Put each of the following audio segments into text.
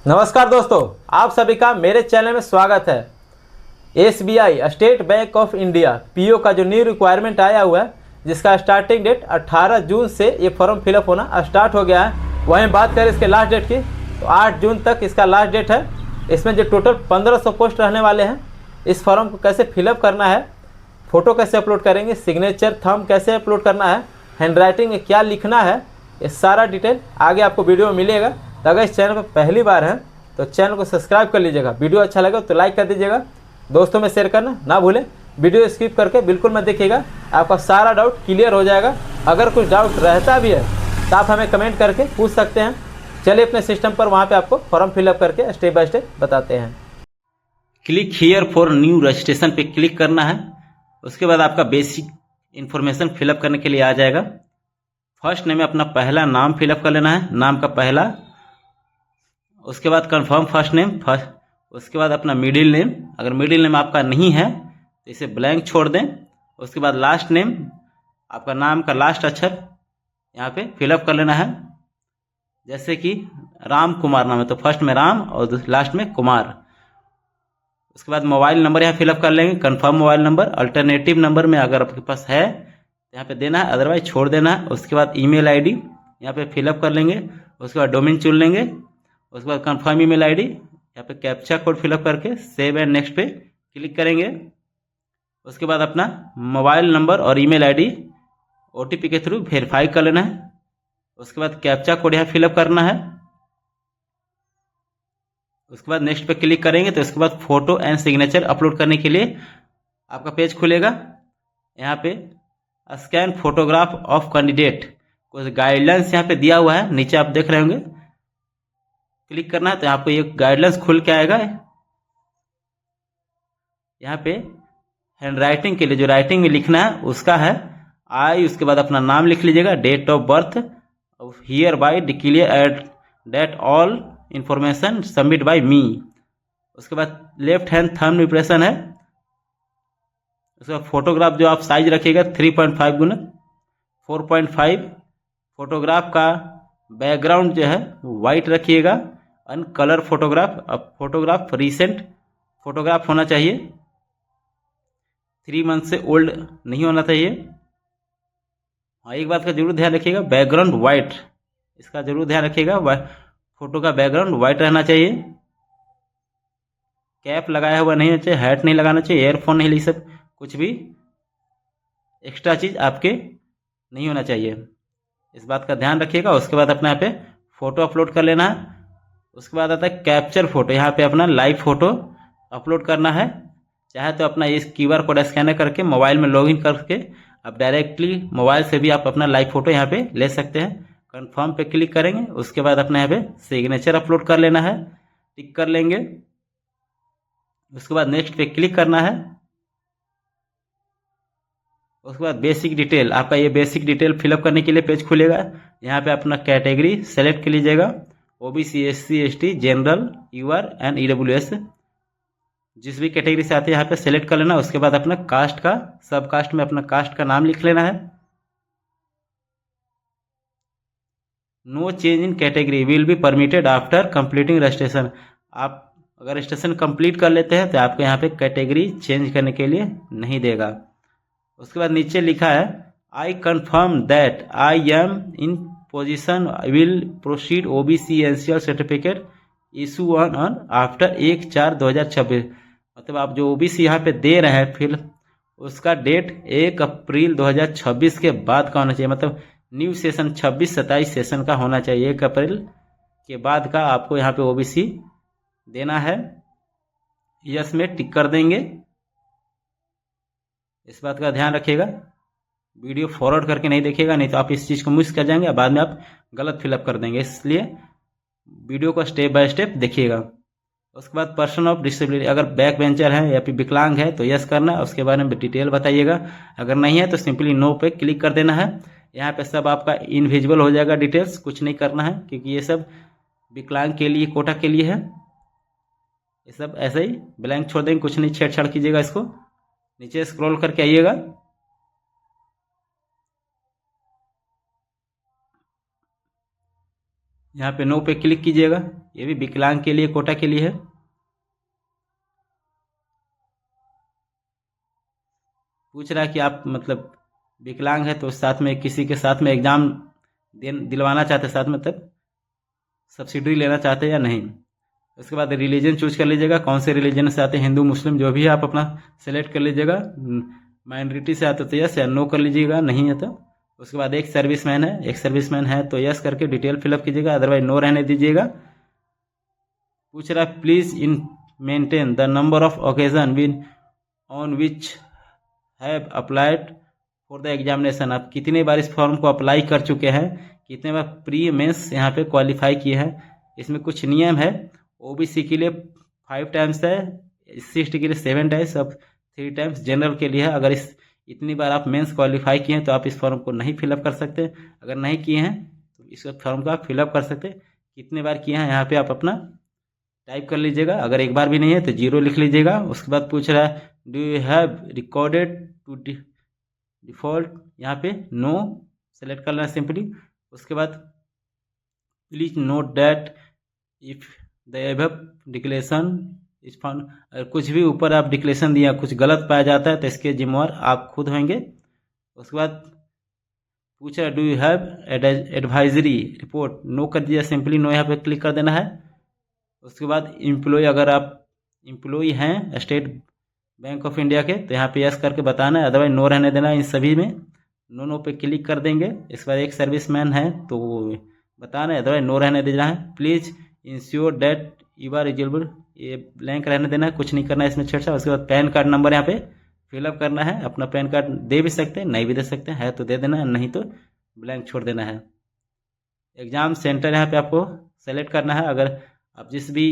नमस्कार दोस्तों, आप सभी का मेरे चैनल में स्वागत है। SBI state bank of India PO का जो न्यू रिक्वायरमेंट आया हुआ है, जिसका स्टार्टिंग डेट 18 जून से ये फॉर्म फिलअप होना स्टार्ट हो गया है। वहीं बात करें इसके लास्ट डेट की तो 8 जून तक इसका लास्ट डेट है। इसमें जो टोटल 1500 पोस्ट रहने वाले हैं। इस फॉर्म को कैसे फिलअप करना है, फ़ोटो कैसे अपलोड करेंगे, सिग्नेचर थंब कैसे अपलोड करना है, हैंड राइटिंग में क्या लिखना है, ये सारा डिटेल आगे आपको वीडियो में मिलेगा। तो अगर इस चैनल पर पहली बार हैं तो चैनल को सब्सक्राइब कर लीजिएगा। वीडियो अच्छा लगे तो लाइक कर दीजिएगा, दोस्तों में शेयर करना ना भूलें। वीडियो स्किप करके बिल्कुल मत देखिएगा, आपका सारा डाउट क्लियर हो जाएगा। अगर कुछ डाउट रहता भी है तो आप हमें कमेंट करके पूछ सकते हैं। चलिए अपने सिस्टम पर वहाँ पे आपको फॉर्म फिलअप करके स्टेप बाय स्टेप बताते हैं। Click here for new registration पे क्लिक करना है। उसके बाद आपका बेसिक इन्फॉर्मेशन फिलअप करने के लिए आ जाएगा। फर्स्ट नेम में अपना पहला नाम फिलअप कर लेना है, नाम का पहला। उसके बाद कंफर्म फर्स्ट नेम फर्स्ट। उसके बाद अपना मिडिल नेम, अगर मिडिल नेम आपका नहीं है तो इसे ब्लैंक छोड़ दें। उसके बाद लास्ट नेम, आपका नाम का लास्ट अक्षर यहाँ पे फिलअप कर लेना है। जैसे कि राम कुमार नाम है तो फर्स्ट में राम और लास्ट में कुमार। उसके बाद मोबाइल नंबर यहाँ फिलअप कर लेंगे, confirm mobile number. Alternative number में अगर आपके पास है तो यहाँ पे देना है, अदरवाइज छोड़ देना है। उसके बाद ईमेल आईडी यहाँ पे फिलअप कर लेंगे। उसके बाद डोमेन चुन लेंगे। उसके बाद कंफर्म ईमेल आईडी, यहाँ पे कैप्चा कोड फिलअप करके सेव एंड नेक्स्ट पे क्लिक करेंगे। उसके बाद अपना मोबाइल नंबर और ईमेल आईडी ओटीपी के थ्रू वेरीफाई कर लेना है। उसके बाद कैप्चा कोड यहाँ फिलअप करना है। उसके बाद नेक्स्ट पे क्लिक करेंगे तो उसके बाद फोटो एंड सिग्नेचर अपलोड करने के लिए आपका पेज खुलेगा। यहाँ पे स्कैन फोटोग्राफ ऑफ कैंडिडेट, कुछ गाइडलाइंस यहाँ पे दिया हुआ है, नीचे आप देख रहे होंगे। क्लिक करना है तो यहाँ पे एक गाइडलाइंस खुल के आएगा। यहाँ पे हैंड राइटिंग के लिए जो राइटिंग में लिखना है उसका है आई। उसके बाद अपना नाम लिख लीजिएगा, date of birth, here by declare that all information submit by me. उसके बाद लेफ्ट हैंड थंब इंप्रेशन है। उसके बाद फोटोग्राफ जो आप साइज रखिएगा 3.5 गुना 4.5। फोटोग्राफ का बैकग्राउंड जो है वाइट रखिएगा। एंड कलर फोटोग्राफ, अब फोटोग्राफ रिसेंट फोटोग्राफ होना चाहिए, 3 मंथ से ओल्ड नहीं होना चाहिए। हाँ, एक बात का जरूर ध्यान रखिएगा, बैकग्राउंड वाइट, इसका जरूर ध्यान रखिएगा। फोटो का बैकग्राउंड वाइट रहना चाहिए। कैप लगाया हुआ नहीं होना चाहिए, हैट नहीं लगाना चाहिए, एयरफोन नहीं, सब कुछ भी एक्स्ट्रा चीज़ आपके नहीं होना चाहिए, इस बात का ध्यान रखिएगा। उसके बाद अपना यहाँ पे फ़ोटो अपलोड कर लेना है। उसके बाद आता है कैप्चर फोटो, यहाँ पे अपना लाइव फोटो अपलोड करना है। चाहे तो अपना इस क्यूआर कोड स्कैनर करके मोबाइल में लॉगिन करके आप डायरेक्टली मोबाइल से भी आप अपना लाइव फोटो यहाँ पे ले सकते हैं। कंफर्म पे क्लिक करेंगे। उसके बाद अपना यहाँ पे सिग्नेचर अपलोड कर लेना है, टिक कर लेंगे। उसके बाद नेक्स्ट पे क्लिक करना है। उसके बाद बेसिक डिटेल, आपका ये बेसिक डिटेल फिलअप करने के लिए पेज खुलेगा। यहाँ पे अपना कैटेगरी सेलेक्ट कर लीजिएगा, OBC, SC, ST, general, UR and EWS, जिस भी कैटेगरी से आते हैं यहाँ पे सेलेक्ट कर लेना। उसके बाद अपना कास्ट का, सब कास्ट में अपना कास्ट का नाम लिख लेना है। No change in category will be permitted after completing registration. आप अगर रजिस्ट्रेशन कंप्लीट कर लेते हैं तो आपको यहाँ पे कैटेगरी चेंज करने के लिए नहीं देगा। उसके बाद नीचे लिखा है I confirm that I am in position will proceed OBC NCL certificate issue on after 1/4/2026। मतलब आप जो ओबीसी यहाँ पे दे रहे हैं फिर उसका डेट 1 अप्रैल 2026 के बाद का होना चाहिए। मतलब न्यू सेशन 26-27 सेशन का होना चाहिए। 1 अप्रैल के बाद का आपको यहाँ पे ओबीसी देना है। यस में टिक कर देंगे, इस बात का ध्यान रखिएगा। वीडियो फॉरवर्ड करके नहीं देखिएगा, नहीं तो आप इस चीज़ को मिस कर जाएंगे, बाद में आप गलत फिलअप कर देंगे। इसलिए वीडियो को स्टेप बाय स्टेप देखिएगा। उसके बाद पर्सन ऑफ डिसेबिलिटी, अगर बैक बेंचर है या फिर विकलांग है तो यस करना है, उसके बारे में डिटेल बताइएगा। अगर नहीं है तो सिंपली नो पे क्लिक कर देना है। यहाँ पे सब आपका इनविजिबल हो जाएगा, डिटेल्स कुछ नहीं करना है, क्योंकि ये सब विकलांग के लिए, कोटा के लिए है। ये सब ऐसे ही ब्लैंक छोड़ देंगे, कुछ नहीं छेड़छाड़ कीजिएगा। इसको नीचे स्क्रॉल करके आइएगा। यहाँ पे नो पे क्लिक कीजिएगा। ये भी विकलांग के लिए, कोटा के लिए है। पूछ रहा है कि आप मतलब विकलांग है तो साथ में किसी के साथ में एग्जाम दिलवाना चाहते, साथ में तब सब्सिडी लेना चाहते या नहीं। उसके बाद रिलीजन चूज कर लीजिएगा, कौन से रिलीजन से आते हैं, हिंदू मुस्लिम जो भी है आप अपना सेलेक्ट कर लीजिएगा। माइनॉरिटी से आते तो यस या नो कर लीजिएगा, नहीं है तो। उसके बाद एक सर्विसमैन है तो यस करके डिटेल फिलअप कीजिएगा, अदरवाइज नो रहने दीजिएगा। पूछ रहा है please in maintain the number of occasion win on which have applied for the examination. आप कितने बार इस फॉर्म को अप्लाई कर चुके हैं, कितने बार प्री मेंस यहाँ पे क्वालिफाई किए हैं। इसमें कुछ नियम है। ओबीसी के लिए 5 टाइम्स है, SC के लिए 7 टाइम्स, अब 3 टाइम्स जनरल के लिए है। अगर इतनी बार आप मेंस क्वालिफाई किए हैं तो आप इस फॉर्म को नहीं फिलअप कर सकते। अगर नहीं किए हैं तो इस फॉर्म को आप फिलअप कर सकते। कितने बार किए हैं यहाँ पे आप अपना टाइप कर लीजिएगा। अगर एक बार भी नहीं है तो 0 लिख लीजिएगा। उसके बाद पूछ रहा है do you have recorded to default, यहाँ पे नो सेलेक्ट करना है सिंपली। उसके बाद please note that if the above declaration is found, अगर कुछ भी ऊपर आप डिक्लेरेशन दिया कुछ गलत पाया जाता है तो इसके जिम्मेवार आप खुद होंगे। उसके बाद पूछ रहा है do you have advisory report, no कर दिया सिंपली, नो यहाँ पे क्लिक कर देना है। उसके बाद एम्प्लॉय, अगर आप एम्प्लॉय हैं स्टेट बैंक ऑफ इंडिया के तो यहाँ पे यस करके बताना है, अदरवाइज नो रहने देना है। इन सभी में नो पे क्लिक कर देंगे। इसके बाद एक सर्विसमैन है तो बताना है, अदरवाइज नो रहने देना है। Please ensure that you are eligible, ये ब्लैंक रहने देना है, कुछ नहीं करना है इसमें छेड़छाड़। उसके बाद पैन कार्ड नंबर यहाँ पे फिलअप करना है। अपना पैन कार्ड दे भी सकते हैं, नहीं भी दे सकते हैं, है तो दे देना है, नहीं तो ब्लैंक छोड़ देना है। एग्ज़ाम सेंटर यहाँ पे आपको सेलेक्ट करना है। अगर आप जिस भी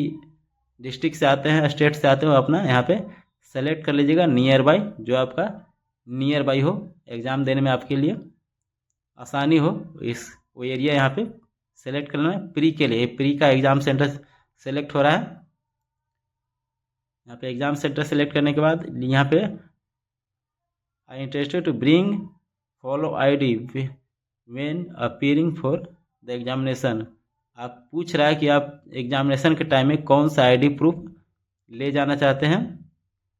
डिस्ट्रिक्ट से आते हैं, स्टेट से आते हो, अपना यहाँ पे सेलेक्ट कर लीजिएगा नियर बाई, जो आपका नियर बाई हो, एग्ज़ाम देने में आपके लिए आसानी हो, इस वो एरिया यहाँ पे सेलेक्ट करना है। प्री के लिए प्री का एग्ज़ाम सेंटर सेलेक्ट हो रहा है। यहाँ पे एग्ज़ाम सेंटर सेलेक्ट करने के बाद यहाँ पे I interested to bring follow ID when appearing for the examination. आप पूछ रहा है कि आप एग्जामिनेशन के टाइम में कौन सा ID प्रूफ ले जाना चाहते हैं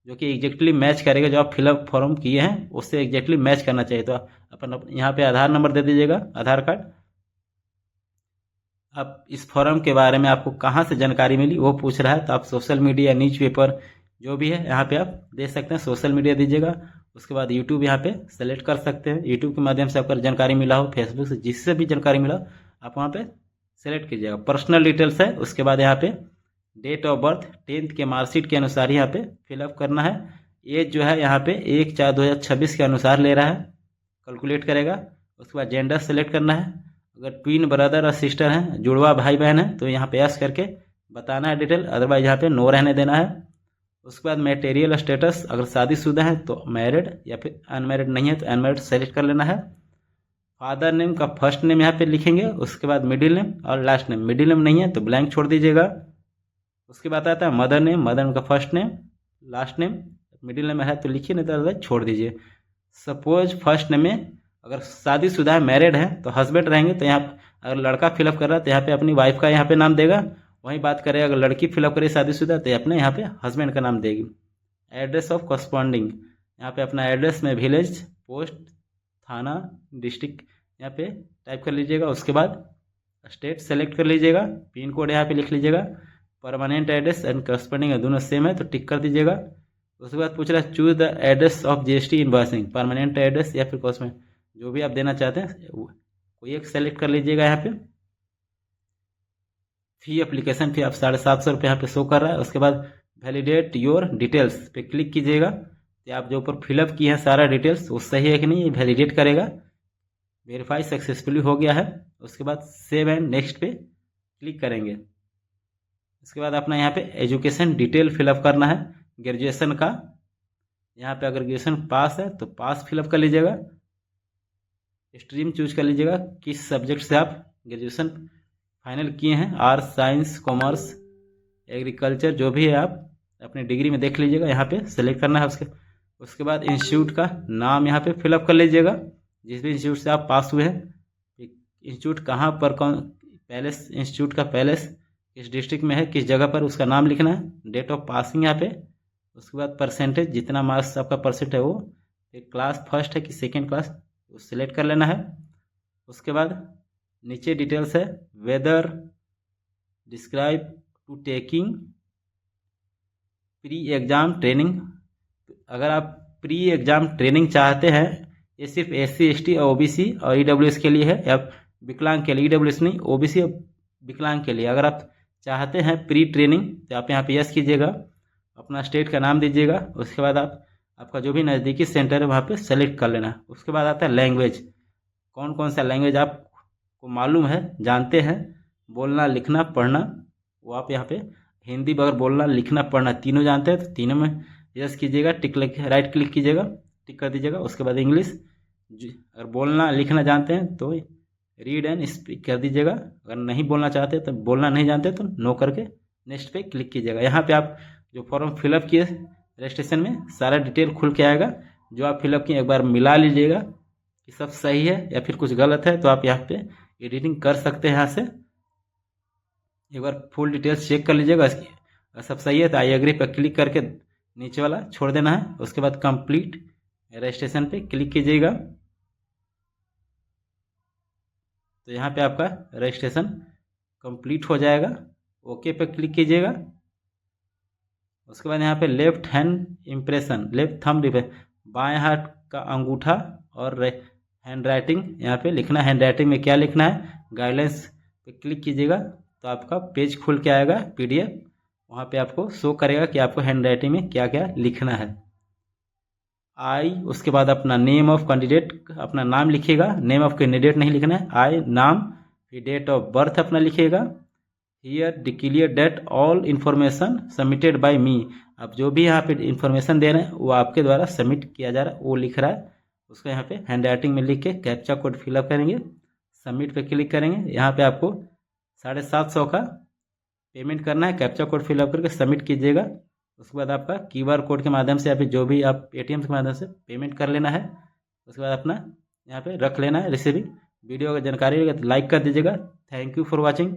जो कि एग्जैक्टली मैच करेगा, जो आप फिलअप फॉर्म किए हैं उससे एग्जैक्टली मैच करना चाहिए। तो अपन यहाँ पे आधार नंबर दे दीजिएगा, आधार कार्ड। अब इस फॉर्म के बारे में आपको कहाँ से जानकारी मिली वो पूछ रहा है, तो आप सोशल मीडिया, न्यूज़पेपर जो भी है यहाँ पे आप दे सकते हैं। सोशल मीडिया दीजिएगा। उसके बाद यूट्यूब यहाँ पे सेलेक्ट कर सकते हैं। यूट्यूब के माध्यम से आपको जानकारी मिला हो, फेसबुक से जिससे भी जानकारी मिला हो आप वहाँ पे सेलेक्ट कीजिएगा। पर्सनल डिटेल्स है। उसके बाद यहाँ पे डेट ऑफ बर्थ 10th के मार्कशीट के अनुसार यहाँ पे फिलअप करना है। एज जो है यहाँ पे 1/4/2026 के अनुसार ले रहा है, कैलकुलेट करेगा। उसके बाद जेंडर सेलेक्ट करना है। अगर ट्विन ब्रदर और सिस्टर हैं, जुड़वा भाई बहन है, तो यहाँ पे यस करके बताना है डिटेल, अदरवाइज यहाँ पे नो रहने देना है। उसके बाद मैटेरियल स्टेटस, अगर शादीशुदा है तो मैरिड, या फिर अनमैरिड नहीं है तो अनमैरिड सेलेक्ट कर लेना है। फादर नेम का फर्स्ट नेम यहाँ पे लिखेंगे। उसके बाद मिडिल नेम और लास्ट नेम। मिडिल नेम नहीं है तो ब्लैंक छोड़ दीजिएगा। उसके बाद आता है मदर नेम का first name, last name. Middle name है तो लिखिए, नहीं तो अदरवाइज छोड़ दीजिए। सपोज फर्स्ट नेम में अगर शादीशुदा है, मैरिड है, तो हस्बैंड रहेंगे, तो यहाँ अगर लड़का फिलअप कर रहा है तो यहाँ पे अपनी वाइफ का यहाँ पे नाम देगा। वहीं बात करें अगर लड़की फिलअप करे शादीशुदा तो अपने यहाँ पे हस्बैंड का नाम देगी। एड्रेस ऑफ कॉरस्पॉन्डिंग, यहाँ पे अपना एड्रेस में विलेज, पोस्ट, थाना, डिस्ट्रिक्ट यहाँ पे टाइप कर लीजिएगा। उसके बाद स्टेट सेलेक्ट कर लीजिएगा। पिन कोड यहाँ पे लिख लीजिएगा। परमानेंट एड्रेस एंड कॉरस्पॉन्डिंग दोनों सेम है तो टिक कर दीजिएगा। उसके बाद पूछ रहा है choose the address of GST invoicing, permanent address या फिर कॉरस्पॉन्डिंग, जो भी आप देना चाहते हैं कोई एक सेलेक्ट कर लीजिएगा। यहाँ पे फी, एप्लीकेशन फी आप 750 रुपये यहाँ पे शो कर रहा है। उसके बाद वैलिडेट योर डिटेल्स पे क्लिक कीजिएगा। तो आप जो ऊपर फिलअप किए हैं सारा डिटेल्स वो सही है कि नहीं, ये वैलिडेट करेगा। वेरीफाई सक्सेसफुली हो गया है। उसके बाद सेव एंड नेक्स्ट पे क्लिक करेंगे। इसके बाद अपना यहाँ पे एजुकेशन डिटेल फिलअप करना है, ग्रेजुएशन का। यहाँ पे अगर ग्रेजुएशन पास है तो पास फिलअप कर लीजिएगा। स्ट्रीम चूज कर लीजिएगा, किस सब्जेक्ट से आप ग्रेजुएशन फाइनल किए हैं, आर्ट्स, साइंस, कॉमर्स, एग्रीकल्चर, जो भी है आप अपने डिग्री में देख लीजिएगा। यहाँ पे सेलेक्ट करना है। उसके बाद इंस्टीट्यूट का नाम यहाँ पे फिलअप कर लीजिएगा, जिस भी इंस्टीट्यूट से आप पास हुए हैं। इंस्टीट्यूट कहाँ पर पैलेस इंस्टीट्यूट का पैलेस किस डिस्ट्रिक्ट में है, किस जगह पर, उसका नाम लिखना है। डेट ऑफ पासिंग यहाँ पे, उसके बाद परसेंटेज, जितना मार्क्स आपका परसेंट है वो, एक क्लास फर्स्ट है कि सेकेंड क्लास, वो सिलेक्ट कर लेना है। उसके बाद नीचे डिटेल्स है, whether describe to taking pre exam training. अगर आप प्री एग्ज़ाम ट्रेनिंग चाहते हैं, ये सिर्फ SC ST और OBC और EWS के लिए है, या विकलांग के लिए, EWS नहीं, OBC और विकलांग के लिए। अगर आप चाहते हैं प्री ट्रेनिंग तो आप यहाँ पे यस कीजिएगा, अपना स्टेट का नाम दीजिएगा। उसके बाद आपका जो भी नज़दीकी सेंटर है वहाँ पे सेलेक्ट कर लेना। उसके बाद आता है लैंग्वेज, कौन कौन सा लैंग्वेज आपको मालूम है, जानते हैं, बोलना लिखना पढ़ना, वो आप यहाँ पे हिंदी अगर बोलना लिखना पढ़ना तीनों जानते हैं तो तीनों में यस कीजिएगा, राइट क्लिक कीजिएगा, टिक कर दीजिएगा। उसके बाद इंग्लिश, अगर बोलना लिखना जानते हैं तो रीड एंड स्पीक कर दीजिएगा, अगर नहीं बोलना चाहते तो बोलना नहीं जानते तो नो करके नेक्स्ट पे क्लिक कीजिएगा। यहाँ पे आप जो फॉर्म फिलअप किए रजिस्ट्रेशन में सारा डिटेल खुल के आएगा, जो आप फिलअप किए एक बार मिला लीजिएगा कि सब सही है या फिर कुछ गलत है तो आप यहाँ पे एडिटिंग कर सकते हैं। यहाँ से एक बार फुल डिटेल्स चेक कर लीजिएगा, इसकी अगर सब सही है तो आई एग्री पर क्लिक करके नीचे वाला छोड़ देना है। उसके बाद कंप्लीट रजिस्ट्रेशन पे क्लिक कीजिएगा, तो यहाँ पे आपका रजिस्ट्रेशन कंप्लीट हो जाएगा। ओके पे क्लिक कीजिएगा। उसके बाद यहाँ पे left hand impression, left thumb बाएं हाथ का अंगूठा और हैंड राइटिंग, यहाँ पे लिखना है, हैंड राइटिंग में क्या लिखना है, गाइडलाइंस पे क्लिक कीजिएगा तो आपका पेज खुल के आएगा PDF, वहाँ पे आपको शो करेगा कि आपको हैंड राइटिंग में क्या क्या लिखना है। उसके बाद अपना नेम ऑफ कैंडिडेट, अपना नाम लिखिएगा, नेम ऑफ कैंडिडेट नहीं लिखना है, नाम, फिर डेट ऑफ बर्थ अपना लिखिएगा। Here declare date all information submitted by me, आप जो भी यहाँ पे इन्फॉर्मेशन दे रहे हैं वो आपके द्वारा सबमिट किया जा रहा है, वो लिख रहा है। उसको यहाँ पे हैंड राइटिंग में लिख के कैप्चा कोड फिलअप करेंगे, सबमिट पे क्लिक करेंगे। यहाँ पे आपको 750 का पेमेंट करना है, कैप्चा कोड फिलअप करके सबमिट कीजिएगा। उसके बाद आपका QR कोड के माध्यम से या फिर जो भी आप ATM के माध्यम से पेमेंट कर लेना है। उसके बाद अपना यहाँ पे रख लेना है रिसीविंग। वीडियो अगर जानकारी लगे तो लाइक कर दीजिएगा। Thank you for watching.